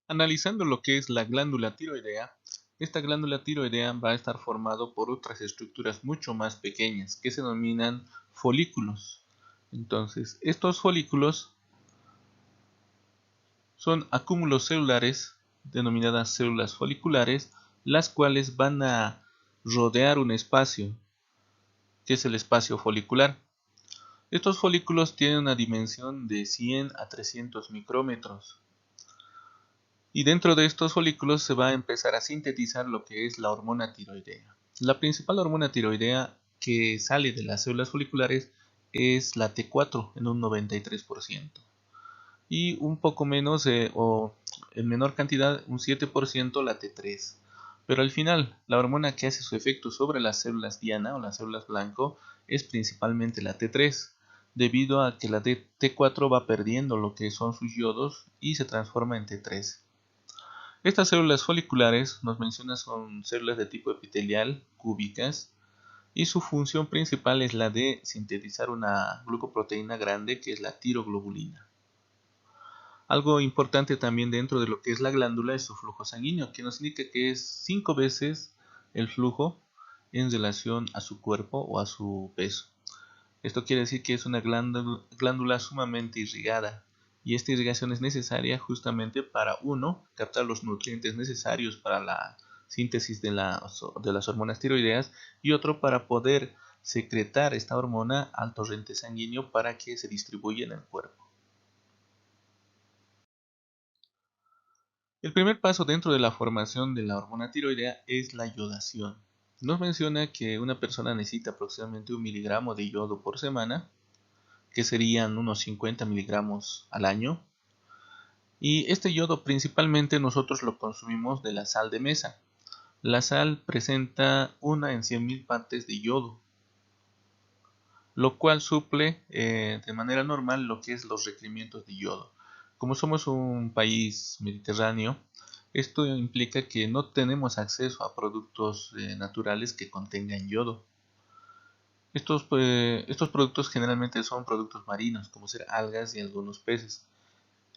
Analizando lo que es la glándula tiroidea, esta glándula tiroidea va a estar formado por otras estructuras mucho más pequeñas que se denominan folículos. Entonces, estos folículos son acúmulos celulares denominadas células foliculares, las cuales van a rodear un espacio, que es el espacio folicular. Estos folículos tienen una dimensión de 100 a 300 micrómetros. Y dentro de estos folículos se va a empezar a sintetizar lo que es la hormona tiroidea. La principal hormona tiroidea que sale de las células foliculares es la T4 en un 93%. Y un poco menos o en menor cantidad, un 7% la T3. Pero al final, la hormona que hace su efecto sobre las células diana o las células blanco es principalmente la T3, debido a que la T4 va perdiendo lo que son sus yodos y se transforma en T3. Estas células foliculares, nos menciona, son células de tipo epitelial, cúbicas, y su función principal es la de sintetizar una glucoproteína grande que es la tiroglobulina. Algo importante también dentro de lo que es la glándula es su flujo sanguíneo, que nos indica que es 5 veces el flujo en relación a su cuerpo o a su peso. Esto quiere decir que es una glándula sumamente irrigada, y esta irrigación es necesaria justamente para, uno, captar los nutrientes necesarios para la síntesis de las hormonas tiroideas, y otro, para poder secretar esta hormona al torrente sanguíneo para que se distribuya en el cuerpo. El primer paso dentro de la formación de la hormona tiroidea es la yodación. Nos menciona que una persona necesita aproximadamente 1 miligramo de yodo por semana, que serían unos 50 miligramos al año. Y este yodo principalmente nosotros lo consumimos de la sal de mesa. La sal presenta 1 en 100.000 partes de yodo, lo cual suple de manera normal lo que es los requerimientos de yodo. Como somos un país mediterráneo, esto implica que no tenemos acceso a productos naturales que contengan yodo. Estos productos generalmente son productos marinos, como ser algas y algunos peces.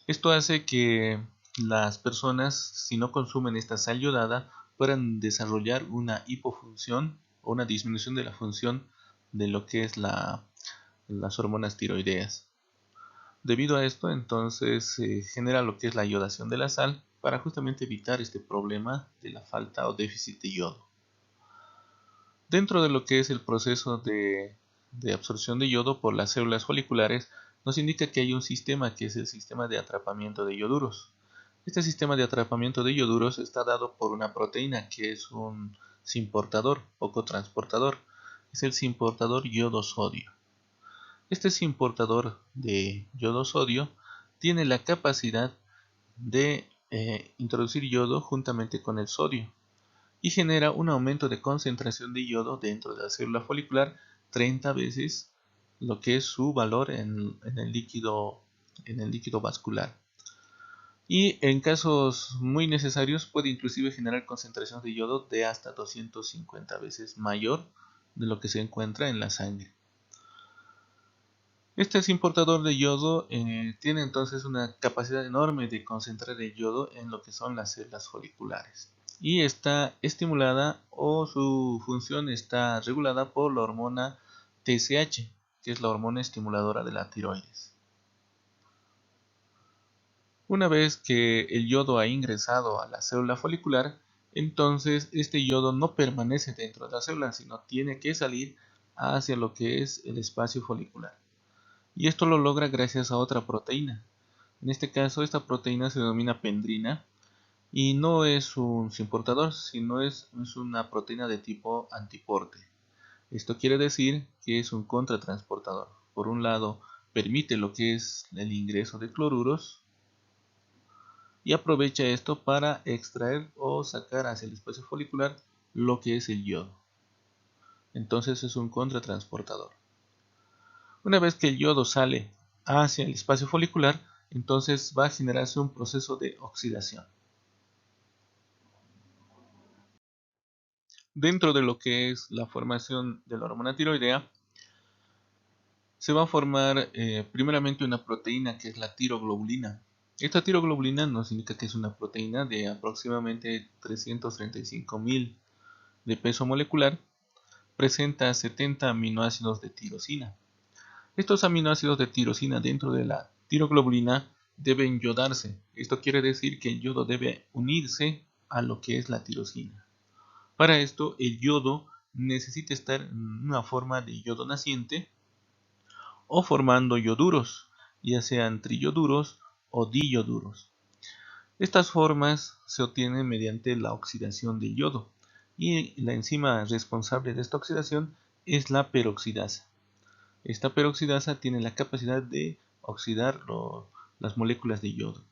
Esto hace que las personas, si no consumen esta sal yodada, puedan desarrollar una hipofunción o una disminución de la función de lo que es las hormonas tiroideas. Debido a esto, entonces se genera lo que es la yodación de la sal para justamente evitar este problema de la falta o déficit de yodo. Dentro de lo que es el proceso de absorción de yodo por las células foliculares, nos indica que hay un sistema que es el sistema de atrapamiento de ioduros. Este sistema de atrapamiento de ioduros está dado por una proteína que es un simportador o cotransportador. Es el simportador yodo-sodio. Este simportador de yodo-sodio tiene la capacidad de introducir yodo juntamente con el sodio, y genera un aumento de concentración de yodo dentro de la célula folicular 30 veces lo que es su valor en el líquido vascular. Y en casos muy necesarios puede inclusive generar concentraciones de yodo de hasta 250 veces mayor de lo que se encuentra en la sangre. Este importador de yodo tiene entonces una capacidad enorme de concentrar el yodo en lo que son las células foliculares, y está estimulada o su función está regulada por la hormona TSH, que es la hormona estimuladora de la tiroides. Una vez que el yodo ha ingresado a la célula folicular, entonces este yodo no permanece dentro de la célula, sino tiene que salir hacia lo que es el espacio folicular. Y esto lo logra gracias a otra proteína. En este caso, esta proteína se denomina pendrina y no es un simportador, sino es una proteína de tipo antiporte. Esto quiere decir que es un contratransportador. Por un lado, permite lo que es el ingreso de cloruros y aprovecha esto para extraer o sacar hacia el espacio folicular lo que es el yodo. Entonces es un contratransportador. Una vez que el yodo sale hacia el espacio folicular, entonces va a generarse un proceso de oxidación. Dentro de lo que es la formación de la hormona tiroidea, se va a formar primeramente una proteína que es la tiroglobulina. Esta tiroglobulina nos indica que es una proteína de aproximadamente 335.000 de peso molecular. Presenta 70 aminoácidos de tirosina. Estos aminoácidos de tirosina dentro de la tiroglobulina deben yodarse. Esto quiere decir que el yodo debe unirse a lo que es la tirosina. Para esto, el yodo necesita estar en una forma de yodo naciente o formando ioduros, ya sean trioduros o dioduros. Estas formas se obtienen mediante la oxidación del yodo y la enzima responsable de esta oxidación es la peroxidasa. Esta peroxidasa tiene la capacidad de oxidar las moléculas de yodo.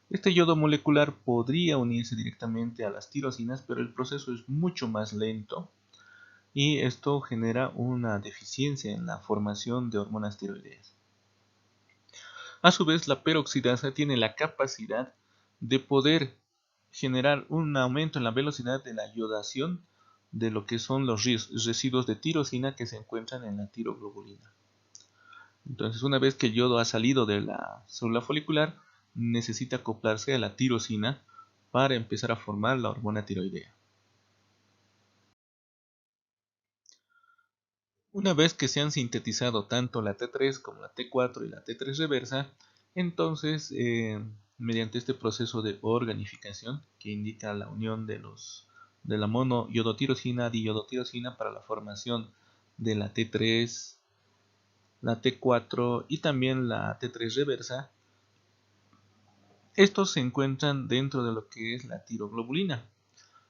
Este yodo molecular podría unirse directamente a las tirosinas, pero el proceso es mucho más lento y esto genera una deficiencia en la formación de hormonas tiroideas. A su vez, la peroxidasa tiene la capacidad de poder generar un aumento en la velocidad de la iodación de lo que son los residuos de tirosina que se encuentran en la tiroglobulina. Entonces, una vez que el yodo ha salido de la célula folicular, necesita acoplarse a la tirosina para empezar a formar la hormona tiroidea. Una vez que se han sintetizado tanto la T3 como la T4 y la T3 reversa, entonces, mediante este proceso de organificación que indica la unión de la monoiodotirosina, diiodotirosina para la formación de la T3, la T4 y también la T3 reversa, estos se encuentran dentro de lo que es la tiroglobulina.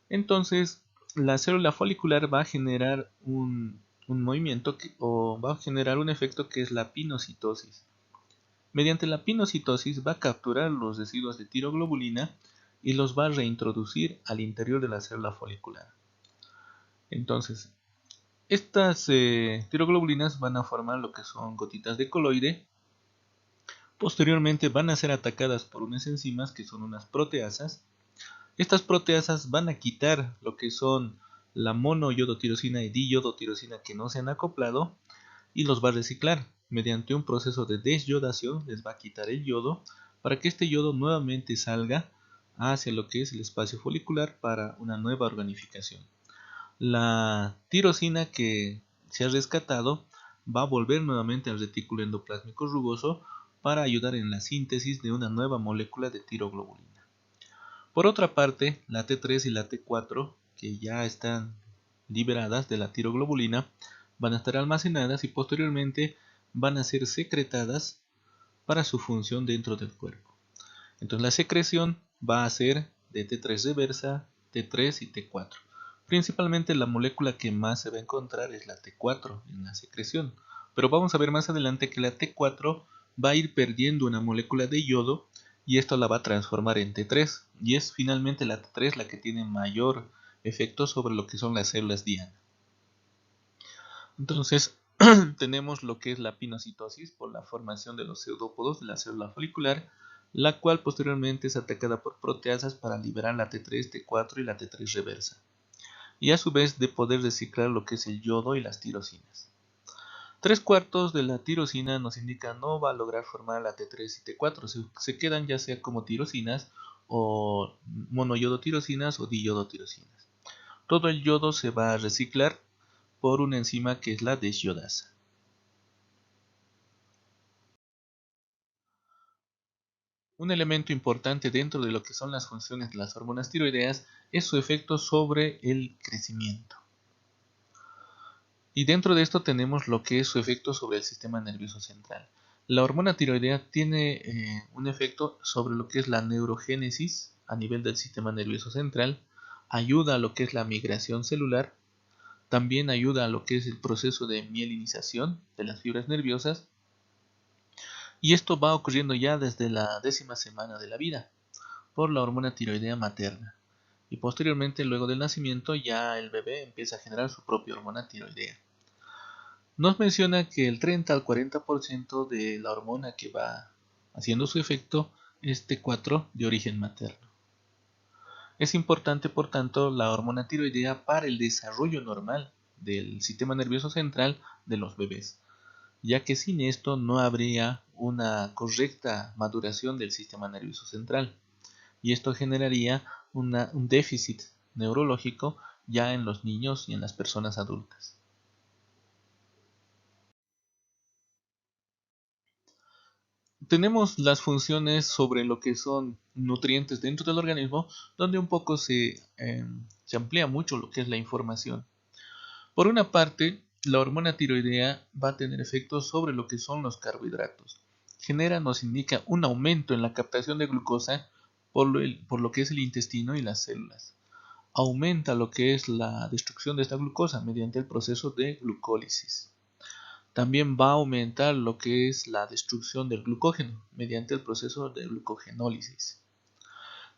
Entonces, la célula folicular va a generar un movimiento o va a generar un efecto que es la pinocitosis. Mediante la pinocitosis va a capturar los residuos de tiroglobulina y los va a reintroducir al interior de la célula folicular. Entonces, estas tiroglobulinas van a formar lo que son gotitas de coloide. Posteriormente van a ser atacadas por unas enzimas que son unas proteasas. Estas proteasas van a quitar lo que son la monoiodotirosina y diiodotirosina que no se han acoplado y los va a reciclar. Mediante un proceso de desyodación les va a quitar el yodo para que este yodo nuevamente salga hacia lo que es el espacio folicular para una nueva organificación. La tirosina que se ha rescatado va a volver nuevamente al retículo endoplásmico rugoso para ayudar en la síntesis de una nueva molécula de tiroglobulina. Por otra parte, la T3 y la T4, que ya están liberadas de la tiroglobulina, van a estar almacenadas y posteriormente van a ser secretadas para su función dentro del cuerpo. Entonces la secreción va a ser de T3 reversa, T3 y T4. Principalmente la molécula que más se va a encontrar es la T4 en la secreción. Pero vamos a ver más adelante que la T4 va a ir perdiendo una molécula de yodo y esto la va a transformar en T3. Y es finalmente la T3 la que tiene mayor efecto sobre lo que son las células diana. Entonces tenemos lo que es la pinocitosis por la formación de los pseudópodos de la célula folicular, la cual posteriormente es atacada por proteasas para liberar la T3, T4 y la T3 reversa, y a su vez de poder reciclar lo que es el yodo y las tirosinas. 3/4 de la tirosina nos indica no va a lograr formar la T3 y T4, se quedan ya sea como tirosinas o monoyodotirosinas o diyodotirosinas. Todo el yodo se va a reciclar por una enzima que es la desyodasa. Un elemento importante dentro de lo que son las funciones de las hormonas tiroideas es su efecto sobre el crecimiento. Y dentro de esto tenemos lo que es su efecto sobre el sistema nervioso central. La hormona tiroidea tiene un efecto sobre lo que es la neurogénesis a nivel del sistema nervioso central, ayuda a lo que es la migración celular, también ayuda a lo que es el proceso de mielinización de las fibras nerviosas, y esto va ocurriendo ya desde la 10ª semana de la vida por la hormona tiroidea materna. Y posteriormente, luego del nacimiento, ya el bebé empieza a generar su propia hormona tiroidea. Nos menciona que el 30 al 40% de la hormona que va haciendo su efecto es T4 de origen materno. Es importante, por tanto, la hormona tiroidea para el desarrollo normal del sistema nervioso central de los bebés. ya que sin esto no habría una correcta maduración del sistema nervioso central, y esto generaría un déficit neurológico ya en los niños y en las personas adultas. Tenemos las funciones sobre lo que son nutrientes dentro del organismo, donde un poco se amplía mucho lo que es la información. Por una parte, la hormona tiroidea va a tener efectos sobre lo que son los carbohidratos. Nos indica un aumento en la captación de glucosa por lo que es el intestino y las células. Aumenta lo que es la destrucción de esta glucosa mediante el proceso de glucólisis. También va a aumentar lo que es la destrucción del glucógeno mediante el proceso de glucogenólisis.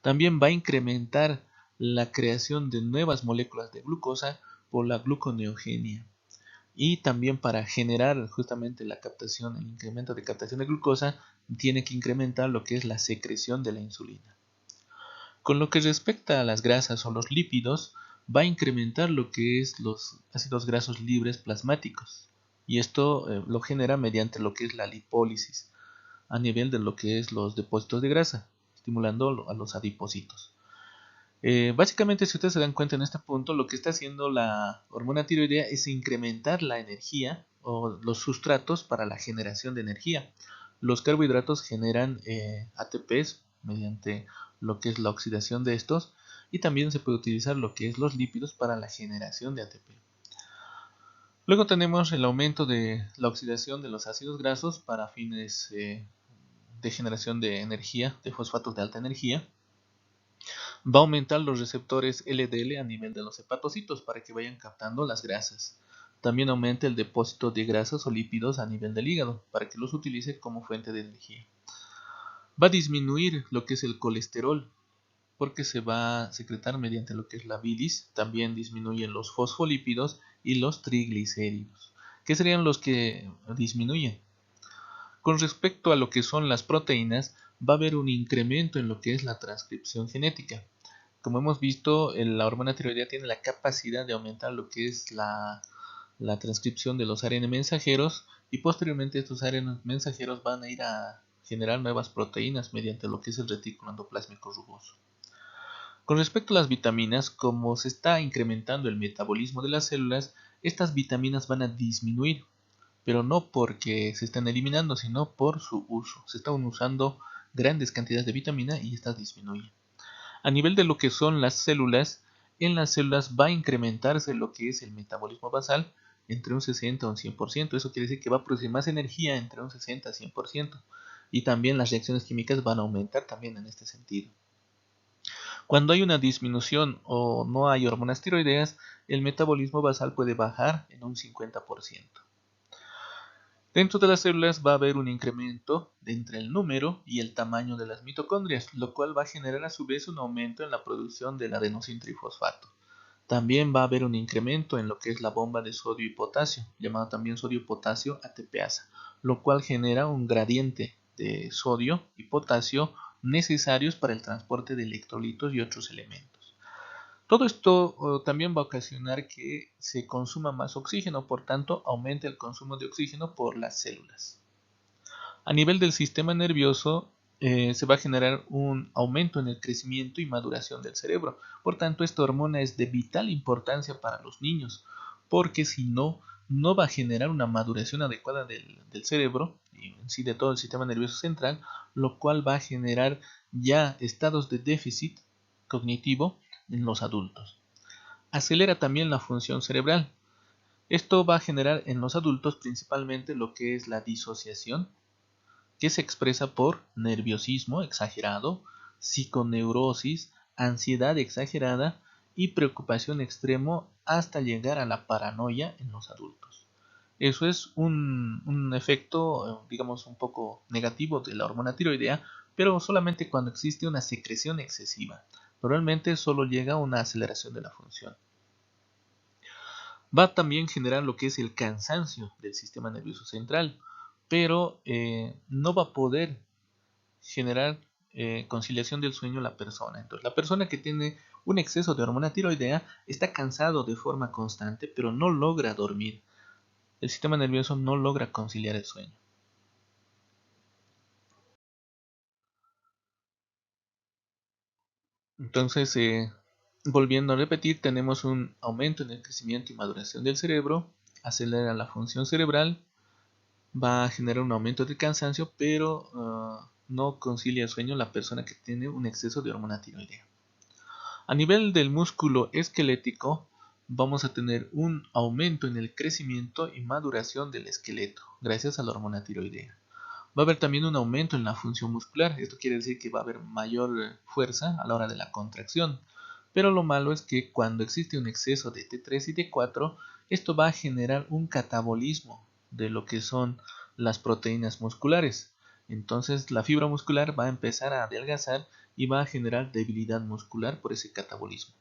También va a incrementar la creación de nuevas moléculas de glucosa por la gluconeogenia. Y también para generar justamente la captación, el incremento de captación de glucosa, tiene que incrementar lo que es la secreción de la insulina. Con lo que respecta a las grasas o los lípidos, va a incrementar lo que es los ácidos grasos libres plasmáticos. Y esto lo genera mediante lo que es la lipólisis a nivel de lo que es los depósitos de grasa, estimulando a los adipocitos. Básicamente, si ustedes se dan cuenta en este punto, lo que está haciendo la hormona tiroidea es incrementar la energía o los sustratos para la generación de energía. Los carbohidratos generan ATPs mediante lo que es la oxidación de estos, y también se puede utilizar lo que es los lípidos para la generación de ATP. Luego tenemos el aumento de la oxidación de los ácidos grasos para fines de generación de energía, de fosfatos de alta energía. Va a aumentar los receptores LDL a nivel de los hepatocitos para que vayan captando las grasas. También aumenta el depósito de grasas o lípidos a nivel del hígado para que los utilice como fuente de energía. Va a disminuir lo que es el colesterol porque se va a secretar mediante lo que es la bilis. También disminuyen los fosfolípidos y los triglicéridos, que serían los que disminuyen. Con respecto a lo que son las proteínas, va a haber un incremento en lo que es la transcripción genética. Como hemos visto, la hormona tiroidea tiene la capacidad de aumentar lo que es la transcripción de los ARN mensajeros, y posteriormente estos ARN mensajeros van a ir a generar nuevas proteínas mediante lo que es el retículo endoplásmico rugoso. Con respecto a las vitaminas, como se está incrementando el metabolismo de las células, estas vitaminas van a disminuir, pero no porque se están eliminando, sino por su uso. Se están usando grandes cantidades de vitamina y estas disminuyen. A nivel de lo que son las células, en las células va a incrementarse lo que es el metabolismo basal entre un 60 a un 100%. Eso quiere decir que va a producir más energía entre un 60 a 100%. Y también las reacciones químicas van a aumentar también en este sentido. Cuando hay una disminución o no hay hormonas tiroideas, el metabolismo basal puede bajar en un 50%. Dentro de las células va a haber un incremento entre el número y el tamaño de las mitocondrias, lo cual va a generar a su vez un aumento en la producción del adenosintrifosfato. También va a haber un incremento en lo que es la bomba de sodio y potasio, llamado también sodio-potasio ATPasa, lo cual genera un gradiente de sodio y potasio necesarios para el transporte de electrolitos y otros elementos. Todo esto también va a ocasionar que se consuma más oxígeno, por tanto aumenta el consumo de oxígeno por las células. A nivel del sistema nervioso se va a generar un aumento en el crecimiento y maduración del cerebro. Por tanto, esta hormona es de vital importancia para los niños, porque si no, no va a generar una maduración adecuada del cerebro y en sí de todo el sistema nervioso central, lo cual va a generar ya estados de déficit cognitivo en los adultos. Acelera también la función cerebral. Esto va a generar en los adultos principalmente lo que es la disociación, que se expresa por nerviosismo exagerado, psiconeurosis, ansiedad exagerada y preocupación extremo hasta llegar a la paranoia en los adultos. Eso es un efecto, digamos, un poco negativo de la hormona tiroidea, pero solamente cuando existe una secreción excesiva. Normalmente solo llega a una aceleración de la función. Va a también generar lo que es el cansancio del sistema nervioso central, pero no va a poder generar conciliación del sueño la persona. Entonces, la persona que tiene un exceso de hormona tiroidea está cansado de forma constante, pero no logra dormir. el sistema nervioso no logra conciliar el sueño. Entonces, volviendo a repetir, tenemos un aumento en el crecimiento y maduración del cerebro, acelera la función cerebral, va a generar un aumento de cansancio, pero no concilia el sueño la persona que tiene un exceso de hormona tiroidea. A nivel del músculo esquelético, vamos a tener un aumento en el crecimiento y maduración del esqueleto, gracias a la hormona tiroidea. Va a haber también un aumento en la función muscular, esto quiere decir que va a haber mayor fuerza a la hora de la contracción. Pero lo malo es que cuando existe un exceso de T3 y T4, esto va a generar un catabolismo de lo que son las proteínas musculares. Entonces la fibra muscular va a empezar a adelgazar y va a generar debilidad muscular por ese catabolismo.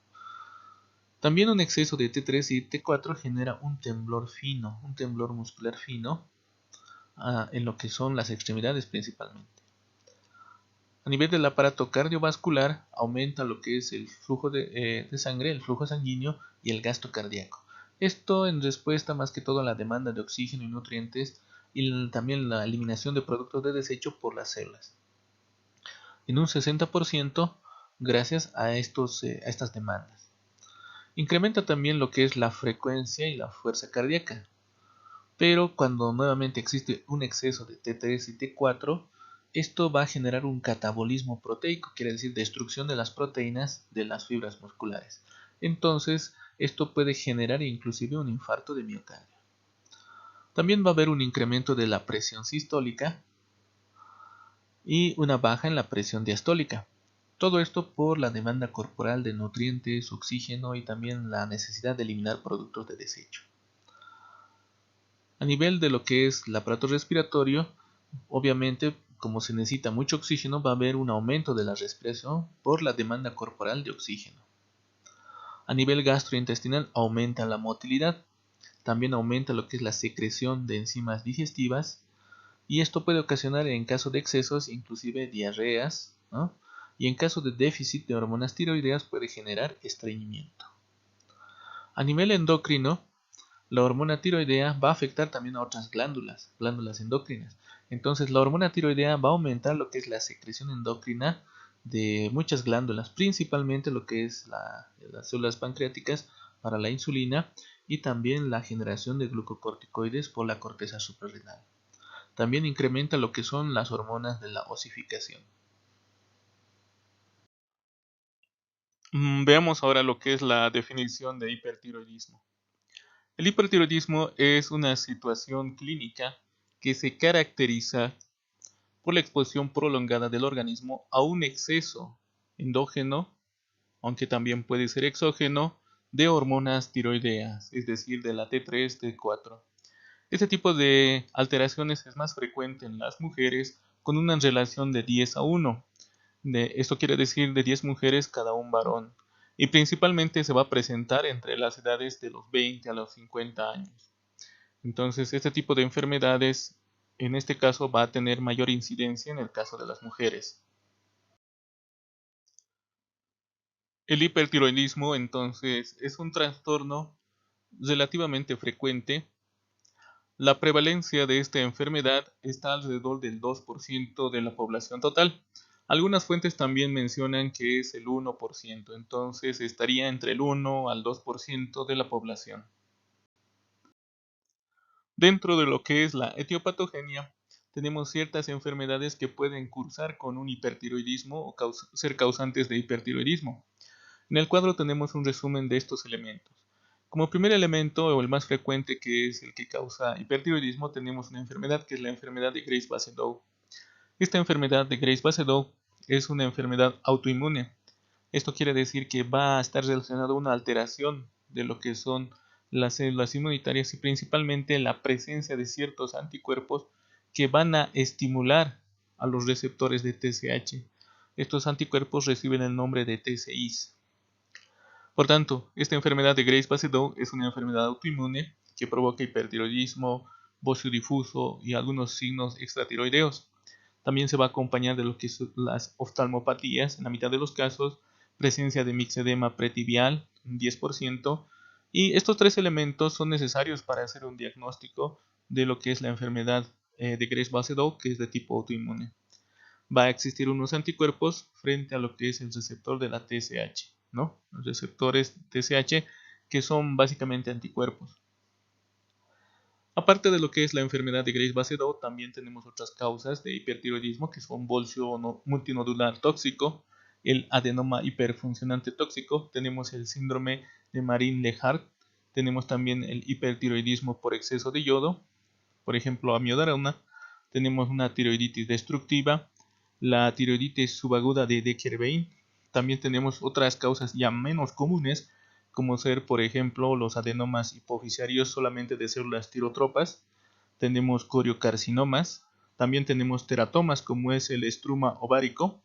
También un exceso de T3 y T4 genera un temblor fino, un temblor muscular fino en lo que son las extremidades principalmente. A nivel del aparato cardiovascular aumenta lo que es el flujo de sangre, el flujo sanguíneo y el gasto cardíaco. Esto en respuesta más que todo a la demanda de oxígeno y nutrientes y también la eliminación de productos de desecho por las células. En un 60% gracias a estas demandas. Incrementa también lo que es la frecuencia y la fuerza cardíaca. Pero cuando nuevamente existe un exceso de T3 y T4, esto va a generar un catabolismo proteico, quiere decir destrucción de las proteínas de las fibras musculares. Entonces, esto puede generar inclusive un infarto de miocardio. También va a haber un incremento de la presión sistólica y una baja en la presión diastólica. Todo esto por la demanda corporal de nutrientes, oxígeno y también la necesidad de eliminar productos de desecho. A nivel de lo que es el aparato respiratorio, obviamente, como se necesita mucho oxígeno, va a haber un aumento de la respiración por la demanda corporal de oxígeno. A nivel gastrointestinal, aumenta la motilidad, también aumenta lo que es la secreción de enzimas digestivas, y esto puede ocasionar, en caso de excesos, inclusive diarreas, ¿no? Y en caso de déficit de hormonas tiroideas puede generar estreñimiento. A nivel endocrino, la hormona tiroidea va a afectar también a otras glándulas endocrinas. Entonces la hormona tiroidea va a aumentar lo que es la secreción endocrina de muchas glándulas, principalmente lo que es las células pancreáticas para la insulina y también la generación de glucocorticoides por la corteza suprarrenal. También incrementa lo que son las hormonas de la osificación. Veamos ahora lo que es la definición de hipertiroidismo. El hipertiroidismo es una situación clínica que se caracteriza por la exposición prolongada del organismo a un exceso endógeno, aunque también puede ser exógeno, de hormonas tiroideas, es decir, de la T3, T4. Este tipo de alteraciones es más frecuente en las mujeres con una relación de 10 a 1. Esto quiere decir de 10 mujeres cada un varón. Y principalmente se va a presentar entre las edades de los 20 a los 50 años. Entonces, este tipo de enfermedades, en este caso, va a tener mayor incidencia en el caso de las mujeres. El hipertiroidismo, entonces, es un trastorno relativamente frecuente. La prevalencia de esta enfermedad está alrededor del 2% de la población total. Algunas fuentes también mencionan que es el 1%, entonces estaría entre el 1 al 2% de la población. Dentro de lo que es la etiopatogenia, tenemos ciertas enfermedades que pueden cursar con un hipertiroidismo o ser causantes de hipertiroidismo. En el cuadro tenemos un resumen de estos elementos. Como primer elemento, o el más frecuente, que es el que causa hipertiroidismo, tenemos una enfermedad que es la enfermedad de Graves-Basedow. Esta enfermedad de Graves-Basedow es una enfermedad autoinmune. Esto quiere decir que va a estar relacionado a una alteración de lo que son las células inmunitarias y principalmente la presencia de ciertos anticuerpos que van a estimular a los receptores de TSH. Estos anticuerpos reciben el nombre de TCIs. Por tanto, esta enfermedad de Graves-Basedow es una enfermedad autoinmune que provoca hipertiroidismo, bocio difuso y algunos signos extratiroideos. También se va a acompañar de lo que son las oftalmopatías, en la mitad de los casos, presencia de mixedema pretibial, un 10%, Y estos tres elementos son necesarios para hacer un diagnóstico de lo que es la enfermedad de Graves-Basedow, que es de tipo autoinmune. Va a existir unos anticuerpos frente a lo que es el receptor de la TSH, ¿no? Los receptores TSH que son básicamente anticuerpos. Aparte de lo que es la enfermedad de Graves-Basedow, también tenemos otras causas de hipertiroidismo que son bolsio multinodular tóxico, el adenoma hiperfuncionante tóxico, tenemos el síndrome de Marin-Lehart, tenemos también el hipertiroidismo por exceso de yodo, por ejemplo amiodarona, tenemos una tiroiditis destructiva, la tiroiditis subaguda de Decker-Vein, también tenemos otras causas ya menos comunes, como ser, por ejemplo, los adenomas hipofisarios solamente de células tirotropas, tenemos coriocarcinomas, también tenemos teratomas como es el estruma ovárico,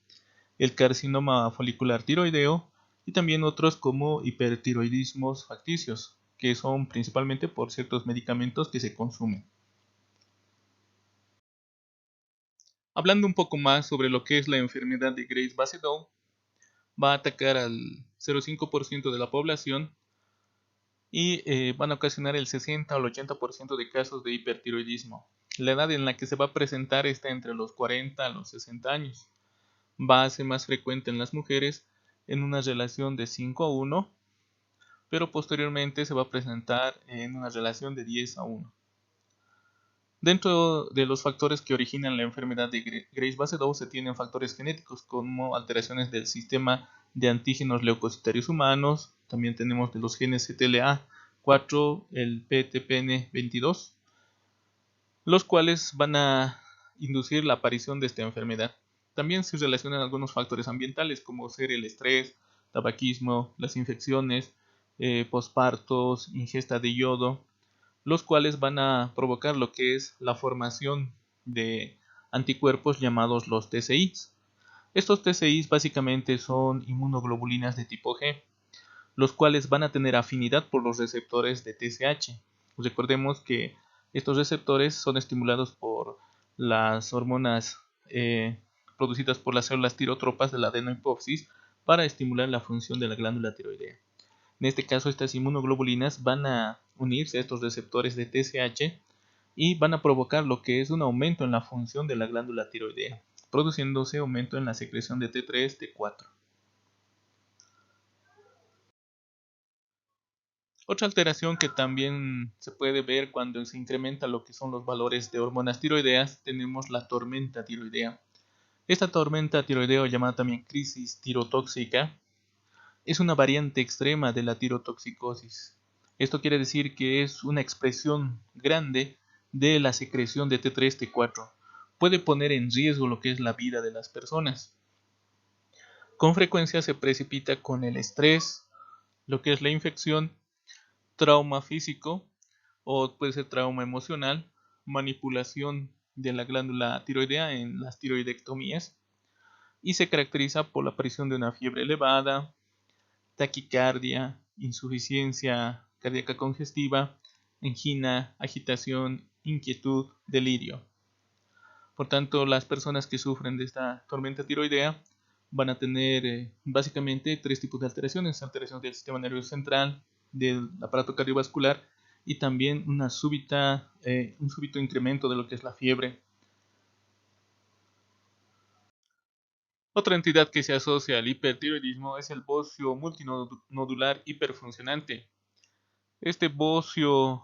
el carcinoma folicular tiroideo y también otros como hipertiroidismos facticios, que son principalmente por ciertos medicamentos que se consumen. Hablando un poco más sobre lo que es la enfermedad de Graves-Basedow, va a atacar al 0,5% de la población y van a ocasionar el 60 al 80% de casos de hipertiroidismo. La edad en la que se va a presentar está entre los 40 a los 60 años. Va a ser más frecuente en las mujeres en una relación de 5:1, pero posteriormente se va a presentar en una relación de 10:1. Dentro de los factores que originan la enfermedad de Graves-Basedow se tienen factores genéticos como alteraciones del sistema de antígenos leucocitarios humanos, también tenemos de los genes CTLA4, el PTPN22, los cuales van a inducir la aparición de esta enfermedad. También se relacionan algunos factores ambientales como ser el estrés, tabaquismo, las infecciones, pospartos, ingesta de yodo, los cuales van a provocar lo que es la formación de anticuerpos llamados los TCIs. Estos TCIs básicamente son inmunoglobulinas de tipo G, los cuales van a tener afinidad por los receptores de TSH. Recordemos que estos receptores son estimulados por las hormonas producidas por las células tirotropas de la adenohipófisis para estimular la función de la glándula tiroidea. En este caso, estas inmunoglobulinas van a unirse a estos receptores de TSH y van a provocar lo que es un aumento en la función de la glándula tiroidea, produciéndose aumento en la secreción de T3, T4. Otra alteración que también se puede ver cuando se incrementa lo que son los valores de hormonas tiroideas, tenemos la tormenta tiroidea. Esta tormenta tiroidea, llamada también crisis tirotóxica, es una variante extrema de la tirotoxicosis. Esto quiere decir que es una expresión grande de la secreción de T3, T4. Puede poner en riesgo lo que es la vida de las personas. Con frecuencia se precipita con el estrés, lo que es la infección, trauma físico o puede ser trauma emocional, manipulación de la glándula tiroidea en las tiroidectomías y se caracteriza por la aparición de una fiebre elevada, taquicardia, insuficiencia cardíaca congestiva, angina, agitación, inquietud, delirio. Por tanto, las personas que sufren de esta tormenta tiroidea van a tener básicamente tres tipos de alteraciones: alteraciones del sistema nervioso central, del aparato cardiovascular y también un súbito incremento de lo que es la fiebre. Otra entidad que se asocia al hipertiroidismo es el bocio multinodular hiperfuncionante. Este bocio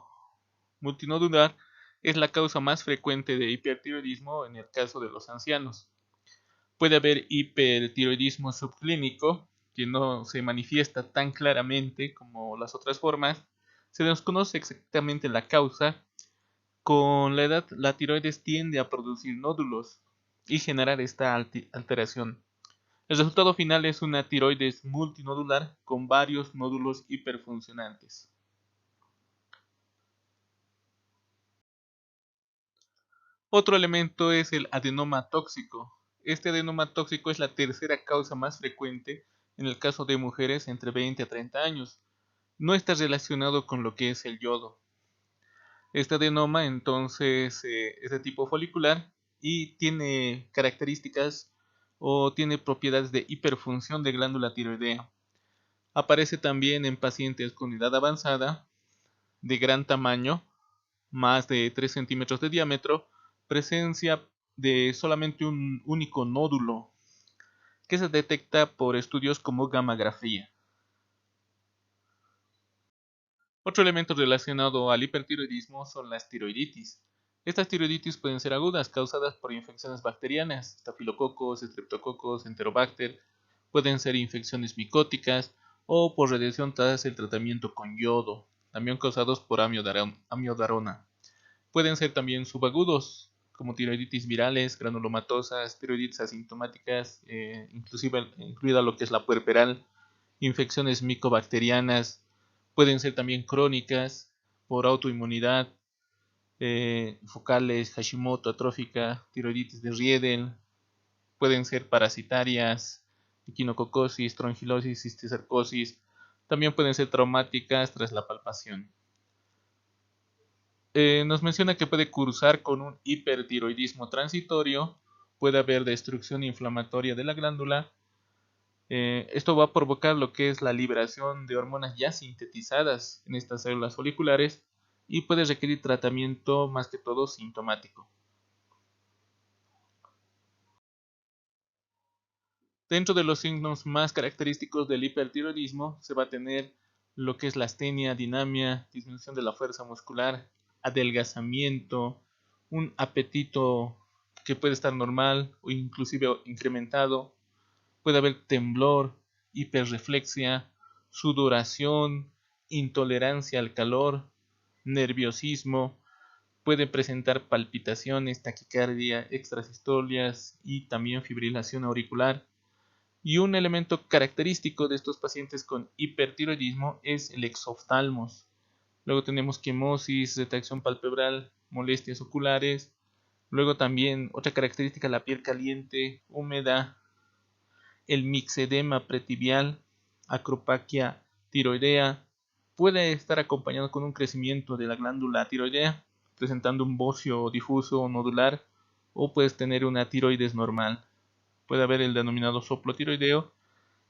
multinodular es la causa más frecuente de hipertiroidismo en el caso de los ancianos. Puede haber hipertiroidismo subclínico, que no se manifiesta tan claramente como las otras formas. Se desconoce exactamente la causa. Con la edad, la tiroides tiende a producir nódulos y generar esta alteración. El resultado final es una tiroides multinodular con varios nódulos hiperfuncionantes. Otro elemento es el adenoma tóxico. Este adenoma tóxico es la tercera causa más frecuente en el caso de mujeres entre 20 a 30 años. No está relacionado con lo que es el yodo. Este adenoma entonces es de tipo folicular y tiene características o tiene propiedades de hiperfunción de glándula tiroidea. Aparece también en pacientes con edad avanzada, de gran tamaño, más de 3 centímetros de diámetro, presencia de solamente un único nódulo que se detecta por estudios como gammagrafía. Otro elemento relacionado al hipertiroidismo son las tiroiditis. Estas tiroiditis pueden ser agudas, causadas por infecciones bacterianas, estafilococos, estreptococos, enterobacter, pueden ser infecciones micóticas o por radiación tras el tratamiento con yodo, también causados por amiodarona. Pueden ser también subagudos, como tiroiditis virales, granulomatosas, tiroiditis asintomáticas, incluida lo que es la puerperal, infecciones micobacterianas, pueden ser también crónicas por autoinmunidad, focales, Hashimoto, atrófica, tiroiditis de Riedel, pueden ser parasitarias, equinococosis, trongilosis, cisticercosis, también pueden ser traumáticas tras la palpación. Nos menciona que puede cursar con un hipertiroidismo transitorio, puede haber destrucción inflamatoria de la glándula. Esto va a provocar lo que es la liberación de hormonas ya sintetizadas en estas células foliculares y puede requerir tratamiento más que todo sintomático. Dentro de los signos más característicos del hipertiroidismo se va a tener lo que es la astenia, dinamia, disminución de la fuerza muscular, adelgazamiento, un apetito que puede estar normal o inclusive incrementado, puede haber temblor, hiperreflexia, sudoración, intolerancia al calor, nerviosismo, puede presentar palpitaciones, taquicardia, extrasistolias y también fibrilación auricular. Y un elemento característico de estos pacientes con hipertiroidismo es el exoftalmos. Luego tenemos quimosis, retracción palpebral, molestias oculares. Luego también otra característica, la piel caliente, húmeda, el mixedema pretibial, acropaquia tiroidea. Puede estar acompañado con un crecimiento de la glándula tiroidea, presentando un bocio difuso o nodular, o puedes tener una tiroides normal. Puede haber el denominado soplo tiroideo,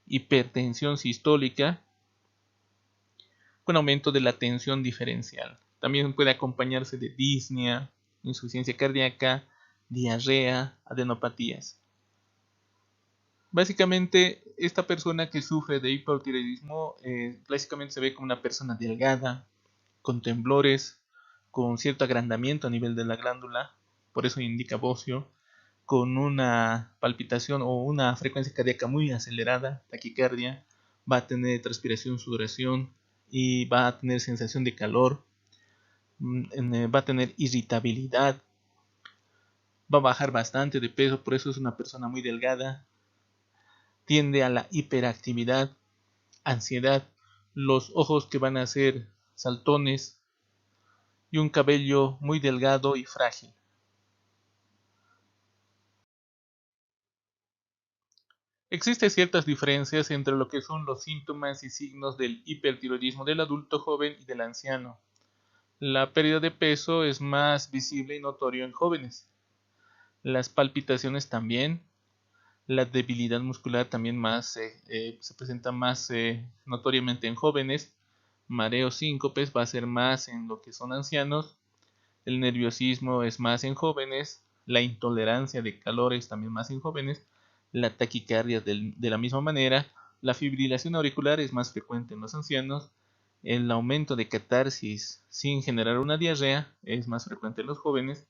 hipertensión sistólica, con aumento de la tensión diferencial. También puede acompañarse de disnea, insuficiencia cardíaca, diarrea, adenopatías. Básicamente, esta persona que sufre de hipotiroidismo clásicamente se ve como una persona delgada, con temblores, con cierto agrandamiento a nivel de la glándula, por eso indica bocio, con una palpitación o una frecuencia cardíaca muy acelerada, taquicardia, va a tener transpiración, sudoración y va a tener sensación de calor, va a tener irritabilidad, va a bajar bastante de peso, por eso es una persona muy delgada, tiende a la hiperactividad, ansiedad, los ojos que van a ser saltones y un cabello muy delgado y frágil. Existen ciertas diferencias entre lo que son los síntomas y signos del hipertiroidismo del adulto joven y del anciano. La pérdida de peso es más visible y notorio en jóvenes. Las palpitaciones también. La debilidad muscular también se presenta más notoriamente en jóvenes. Mareo, síncopes va a ser más en lo que son ancianos. El nerviosismo es más en jóvenes. La intolerancia de calor es también más en jóvenes. La taquicardia de la misma manera. La fibrilación auricular es más frecuente en los ancianos. El aumento de catarsis sin generar una diarrea es más frecuente en los jóvenes.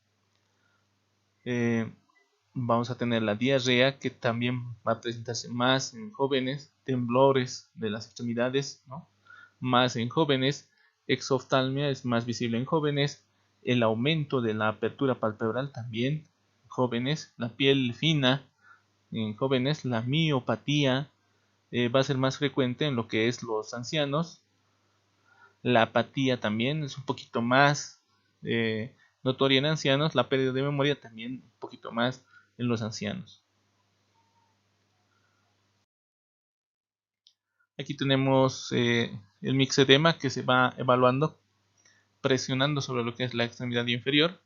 Vamos a tener la diarrea, que también va a presentarse más en jóvenes. Temblores de las extremidades, ¿no? Más en jóvenes. Exoftalmia es más visible en jóvenes. El aumento de la apertura palpebral también en jóvenes. La piel fina en jóvenes. La miopatía va a ser más frecuente en lo que es los ancianos. La apatía también es un poquito más notoria en ancianos. La pérdida de memoria también un poquito más en los ancianos. Aquí tenemos el mixedema que se va evaluando presionando sobre lo que es la extremidad inferior.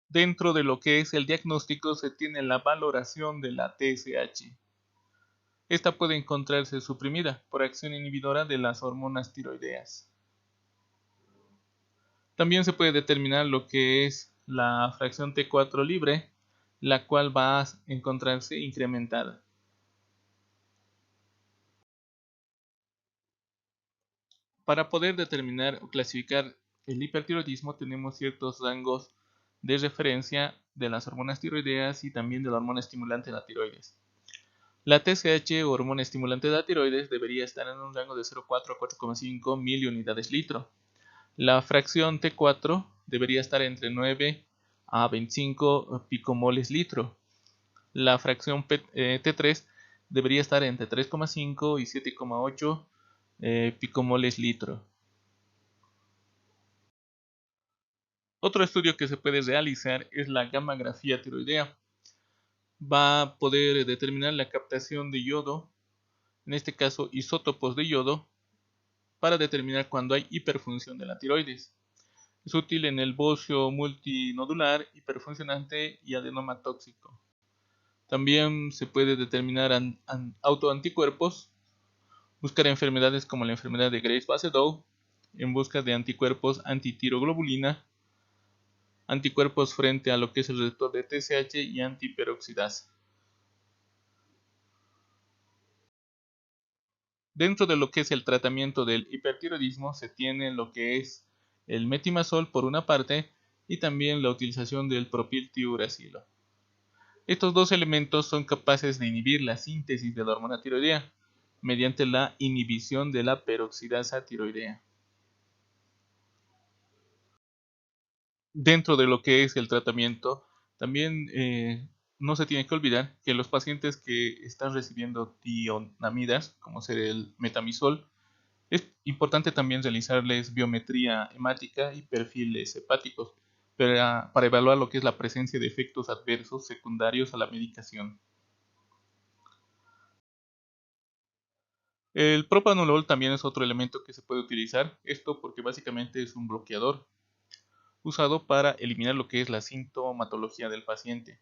Dentro de lo que es el diagnóstico se tiene la valoración de la TSH. Esta puede encontrarse suprimida por acción inhibidora de las hormonas tiroideas. También se puede determinar lo que es la fracción T4 libre, la cual va a encontrarse incrementada. Para poder determinar o clasificar el hipertiroidismo tenemos ciertos rangos de referencia de las hormonas tiroideas y también de la hormona estimulante de la tiroides. La TSH o hormona estimulante de la tiroides debería estar en un rango de 0,4 a 4,5 miliunidades litro. La fracción T4 debería estar entre 9 a 25 picomoles litro. La fracción T3 debería estar entre 3,5 y 7,8 picomoles litro. Otro estudio que se puede realizar es la gammagrafía tiroidea. Va a poder determinar la captación de yodo, en este caso isótopos de yodo, para determinar cuando hay hiperfunción de la tiroides. Es útil en el bocio multinodular, hiperfuncionante y adenoma tóxico. También se puede determinar autoanticuerpos, buscar enfermedades como la enfermedad de Graves-Basedow, en busca de anticuerpos antitiroglobulina, anticuerpos frente a lo que es el receptor de TSH y antiperoxidasa. Dentro de lo que es el tratamiento del hipertiroidismo se tiene lo que es el metimazol por una parte y también la utilización del propiltiuracilo. Estos dos elementos son capaces de inhibir la síntesis de la hormona tiroidea mediante la inhibición de la peroxidasa tiroidea. Dentro de lo que es el tratamiento, también no se tiene que olvidar que los pacientes que están recibiendo tionamidas, como ser el metamizol, es importante también realizarles biometría hemática y perfiles hepáticos para evaluar lo que es la presencia de efectos adversos secundarios a la medicación. El propanolol también es otro elemento que se puede utilizar, esto porque básicamente es un bloqueador usado para eliminar lo que es la sintomatología del paciente.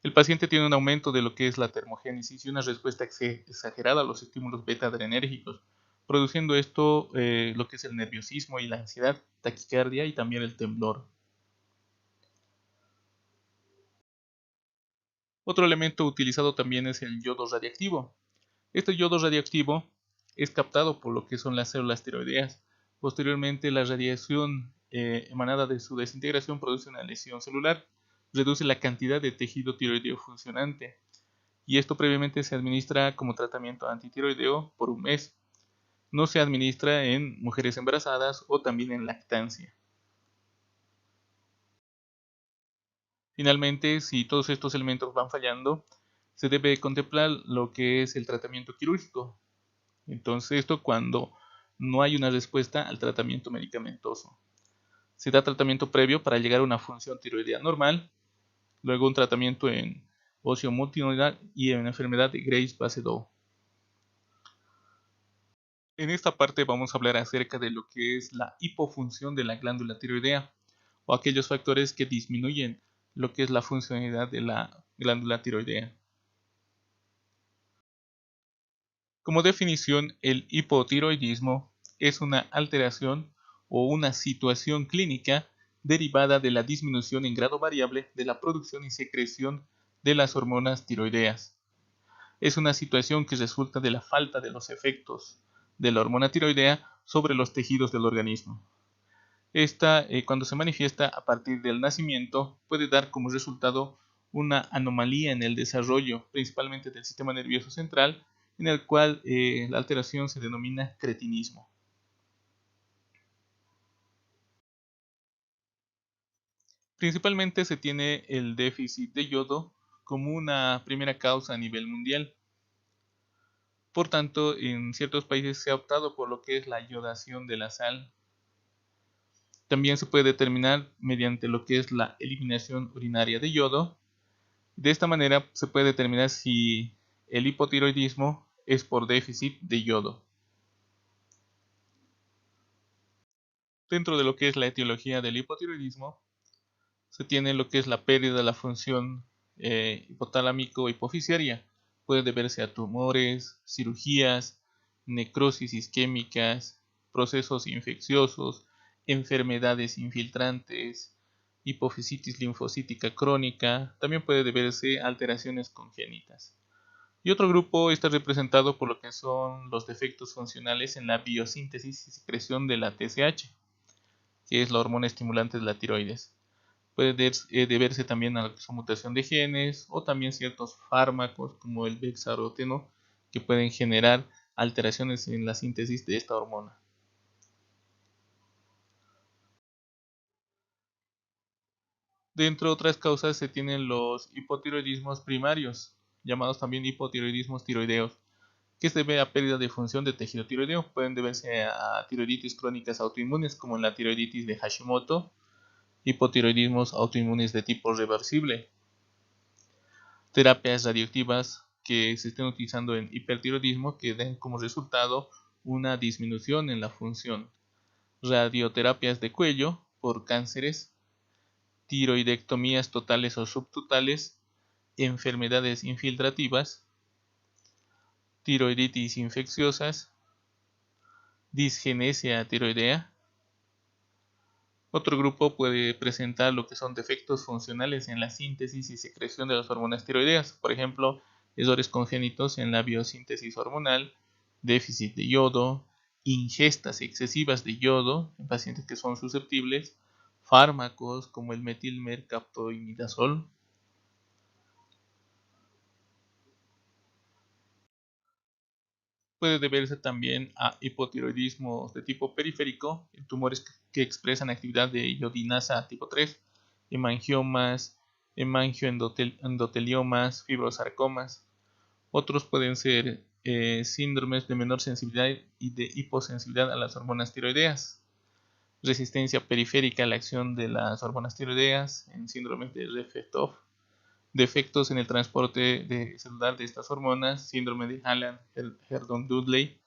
El paciente tiene un aumento de lo que es la termogénesis y una respuesta exagerada a los estímulos beta-adrenérgicos, produciendo esto lo que es el nerviosismo y la ansiedad, taquicardia y también el temblor. Otro elemento utilizado también es el yodo radiactivo. Este yodo radiactivo es captado por lo que son las células tiroideas. Posteriormente, la radiación emanada de su desintegración produce una lesión celular, reduce la cantidad de tejido tiroideo funcionante, y esto previamente se administra como tratamiento antitiroideo por un mes. No se administra en mujeres embarazadas o también en lactancia. Finalmente, si todos estos elementos van fallando, se debe contemplar lo que es el tratamiento quirúrgico. Entonces, esto cuando no hay una respuesta al tratamiento medicamentoso. Se da tratamiento previo para llegar a una función tiroidea normal, luego un tratamiento en bocio multinodular y en enfermedad de Graves-Basedow. En esta parte vamos a hablar acerca de lo que es la hipofunción de la glándula tiroidea o aquellos factores que disminuyen lo que es la funcionalidad de la glándula tiroidea. Como definición, el hipotiroidismo es una alteración o una situación clínica derivada de la disminución en grado variable de la producción y secreción de las hormonas tiroideas. Es una situación que resulta de la falta de los efectos de la hormona tiroidea sobre los tejidos del organismo. Esta, cuando se manifiesta a partir del nacimiento, puede dar como resultado una anomalía en el desarrollo, principalmente del sistema nervioso central, en el cual la alteración se denomina cretinismo. Principalmente se tiene el déficit de yodo como una primera causa a nivel mundial. Por tanto, en ciertos países se ha optado por lo que es la yodación de la sal. También se puede determinar mediante lo que es la eliminación urinaria de yodo. De esta manera se puede determinar si el hipotiroidismo es por déficit de yodo. Dentro de lo que es la etiología del hipotiroidismo, se tiene lo que es la pérdida de la función hipotalámico-hipofisiaria, puede deberse a tumores, cirugías, necrosis isquémicas, procesos infecciosos, enfermedades infiltrantes, hipofisitis linfocítica crónica, también puede deberse a alteraciones congénitas. Y otro grupo está representado por lo que son los defectos funcionales en la biosíntesis y secreción de la TSH, que es la hormona estimulante de la tiroides. Puede deberse también a la mutación de genes o también ciertos fármacos como el bexaroteno que pueden generar alteraciones en la síntesis de esta hormona. Dentro de otras causas se tienen los hipotiroidismos primarios, llamados también hipotiroidismos tiroideos, que se debe a pérdida de función de tejido tiroideo. Pueden deberse a tiroiditis crónicas autoinmunes como en la tiroiditis de Hashimoto, hipotiroidismos autoinmunes de tipo reversible, terapias radioactivas que se estén utilizando en hipertiroidismo que den como resultado una disminución en la función, radioterapias de cuello por cánceres, tiroidectomías totales o subtotales, enfermedades infiltrativas, tiroiditis infecciosas, disgenesia tiroidea. Otro grupo puede presentar lo que son defectos funcionales en la síntesis y secreción de las hormonas tiroideas, por ejemplo, errores congénitos en la biosíntesis hormonal, déficit de yodo, ingestas excesivas de yodo en pacientes que son susceptibles, fármacos como el metilmercaptoimidazol. Puede deberse también a hipotiroidismo de tipo periférico, en tumores que expresan actividad de iodinasa tipo 3, hemangiomas, hemangioendoteliomas, fibrosarcomas. Otros pueden ser síndromes de menor sensibilidad y de hiposensibilidad a las hormonas tiroideas, resistencia periférica a la acción de las hormonas tiroideas en síndromes de Refetov, defectos en el transporte celular de estas hormonas, síndrome de Hallan-Herdon-Dudley,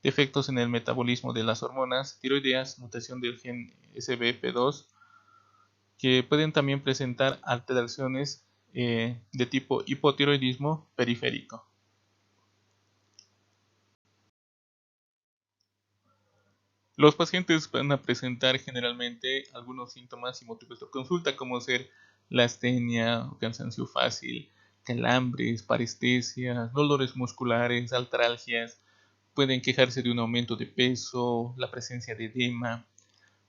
defectos en el metabolismo de las hormonas tiroideas, mutación del gen SBP2, que pueden también presentar alteraciones de tipo hipotiroidismo periférico. Los pacientes van a presentar generalmente algunos síntomas y motivos de consulta, como ser la astenia o cansancio fácil, calambres, parestesia, dolores musculares, artralgias. Pueden quejarse de un aumento de peso, la presencia de edema.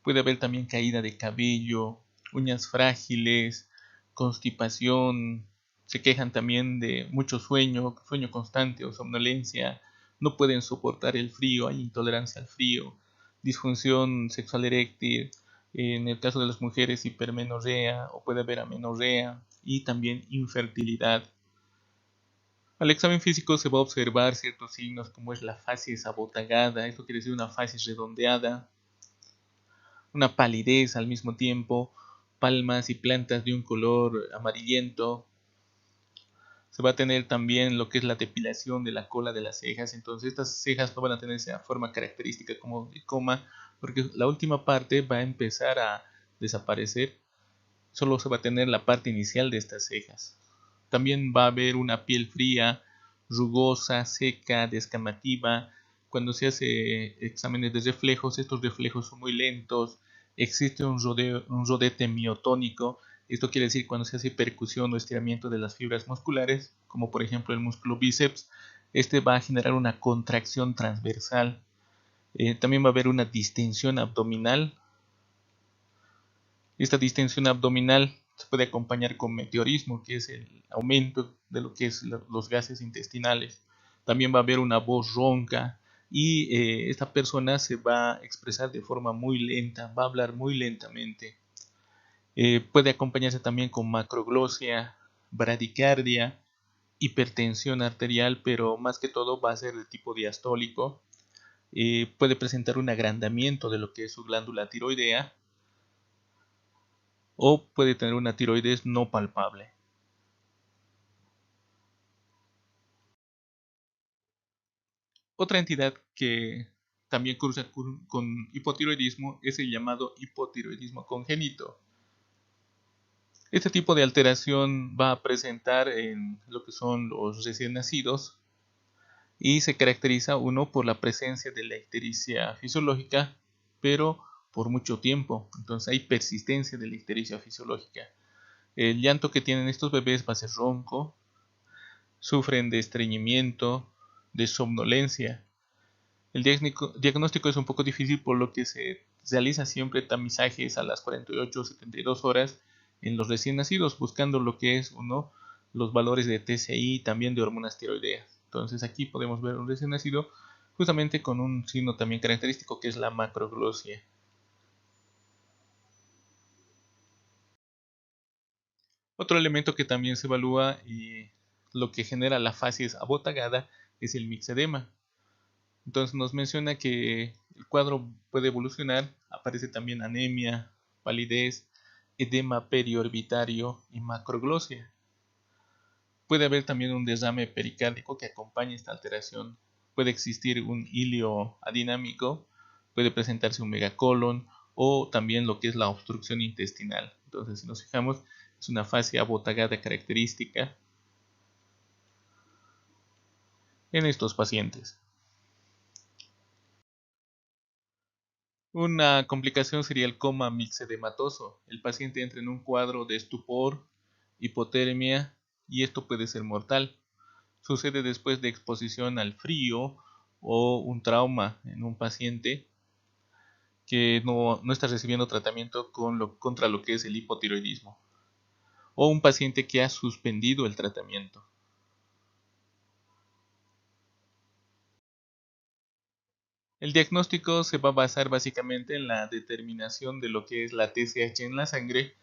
Puede haber también caída de cabello, uñas frágiles, constipación. Se quejan también de mucho sueño, sueño constante o somnolencia. No pueden soportar el frío, hay intolerancia al frío, disfunción sexual eréctil, en el caso de las mujeres hipermenorrea o puede haber amenorrea y también infertilidad. Al examen físico se va a observar ciertos signos como es la facies abotagada, esto quiere decir una facies redondeada, una palidez al mismo tiempo, palmas y plantas de un color amarillento. Se va a tener también lo que es la depilación de la cola de las cejas, entonces estas cejas no van a tener esa forma característica como de coma, porque la última parte va a empezar a desaparecer, solo se va a tener la parte inicial de estas cejas. También va a haber una piel fría, rugosa, seca, descamativa. Cuando se hace exámenes de reflejos, estos reflejos son muy lentos. Existe un rodete miotónico. Esto quiere decir cuando se hace percusión o estiramiento de las fibras musculares, como por ejemplo el músculo bíceps, este va a generar una contracción transversal. También va a haber una distensión abdominal. Esta distensión abdominal se puede acompañar con meteorismo, que es el aumento de lo que es los gases intestinales. También va a haber una voz ronca y esta persona se va a expresar de forma muy lenta, va a hablar muy lentamente. Puede acompañarse también con macroglosia, bradicardia, hipertensión arterial, pero más que todo va a ser de tipo diastólico. Puede presentar un agrandamiento de lo que es su glándula tiroidea o puede tener una tiroides no palpable. Otra entidad que también cursa con hipotiroidismo es el llamado hipotiroidismo congénito. Este tipo de alteración va a presentar en lo que son los recién nacidos y se caracteriza uno por la presencia de la ictericia fisiológica, pero por mucho tiempo. Entonces hay persistencia de la ictericia fisiológica. El llanto que tienen estos bebés va a ser ronco, sufren de estreñimiento, de somnolencia. El diagnóstico es un poco difícil, por lo que se realiza siempre tamizajes a las 48 o 72 horas en los recién nacidos, buscando lo que es los valores de TSI y también de hormonas tiroideas. Entonces aquí podemos ver un recién nacido justamente con un signo también característico, que es la macroglosia. Otro elemento que también se evalúa y lo que genera la facies abotagada es el mixedema. Entonces nos menciona que el cuadro puede evolucionar, aparece también anemia, palidez, edema periorbitario y macroglosia. Puede haber también un derrame pericárdico que acompañe esta alteración. Puede existir un hilio adinámico, puede presentarse un megacolon o también lo que es la obstrucción intestinal. Entonces, si nos fijamos, es una fase abotagada característica en estos pacientes. Una complicación sería el coma mixedematoso. El paciente entra en un cuadro de estupor, hipotermia, y esto puede ser mortal. Sucede después de exposición al frío o un trauma en un paciente que no está recibiendo tratamiento contra lo que es el hipotiroidismo, o un paciente que ha suspendido el tratamiento. El diagnóstico se va a basar básicamente en la determinación de lo que es la TSH en la sangre,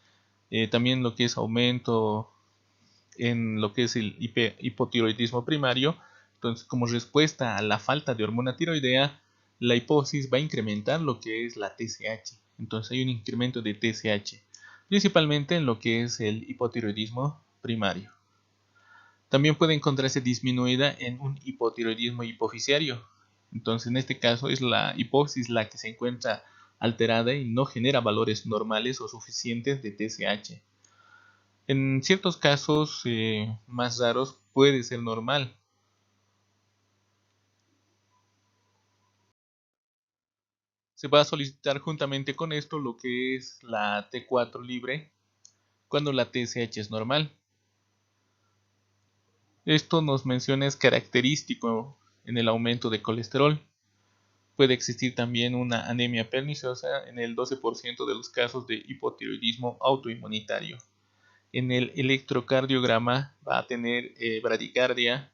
también lo que es aumento en lo que es el hipotiroidismo primario. Entonces, como respuesta a la falta de hormona tiroidea, la hipófisis va a incrementar lo que es la TSH. Entonces hay un incremento de TSH, principalmente en lo que es el hipotiroidismo primario. También puede encontrarse disminuida en un hipotiroidismo hipofisiario. Entonces, en este caso es la hipófisis la que se encuentra alterada y no genera valores normales o suficientes de TSH. En ciertos casos más raros puede ser normal. Se va a solicitar juntamente con esto lo que es la T4 libre cuando la TSH es normal. Esto nos menciona es característico en el aumento de colesterol. Puede existir también una anemia perniciosa en el 12% de los casos de hipotiroidismo autoinmunitario. En el electrocardiograma va a tener bradicardia,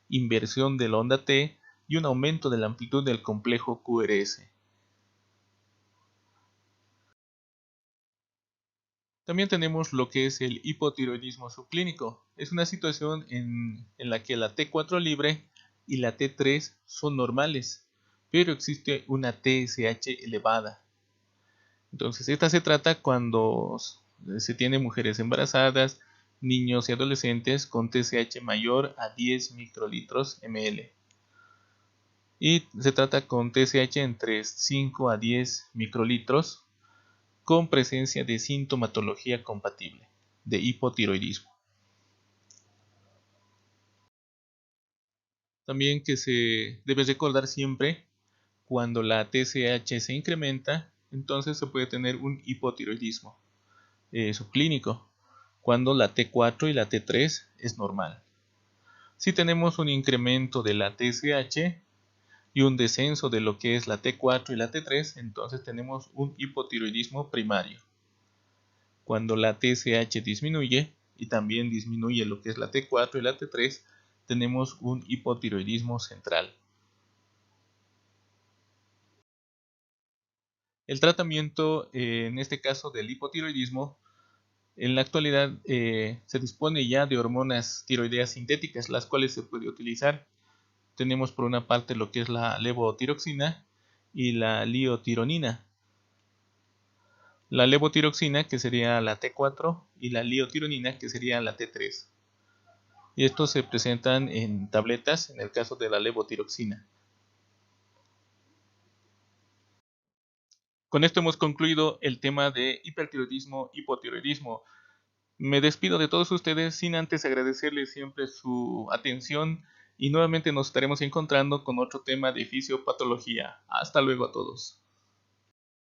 inversión de la onda T y un aumento de la amplitud del complejo QRS. También tenemos lo que es el hipotiroidismo subclínico. Es una situación en la que la T4 libre y la T3 son normales, pero existe una TSH elevada. Entonces, esta se trata cuando se tiene mujeres embarazadas, niños y adolescentes con TSH mayor a 10 microlitros ml. Y se trata con TSH entre 5 a 10 microlitros con presencia de sintomatología compatible de hipotiroidismo. También que se debe recordar siempre cuando la TSH se incrementa, entonces se puede tener un hipotiroidismo subclínico, cuando la T4 y la T3 es normal. Si tenemos un incremento de la TSH y un descenso de lo que es la T4 y la T3, entonces tenemos un hipotiroidismo primario. Cuando la TSH disminuye y también disminuye lo que es la T4 y la T3, tenemos un hipotiroidismo central. El tratamiento, en este caso del hipotiroidismo, en la actualidad se dispone ya de hormonas tiroideas sintéticas, las cuales se puede utilizar. Tenemos por una parte lo que es la levotiroxina y la liotironina. La levotiroxina, que sería la T4, y la liotironina, que sería la T3. Y estos se presentan en tabletas en el caso de la levotiroxina. Con esto hemos concluido el tema de hipertiroidismo, hipotiroidismo. Me despido de todos ustedes sin antes agradecerles siempre su atención y nuevamente nos estaremos encontrando con otro tema de fisiopatología. Hasta luego a todos.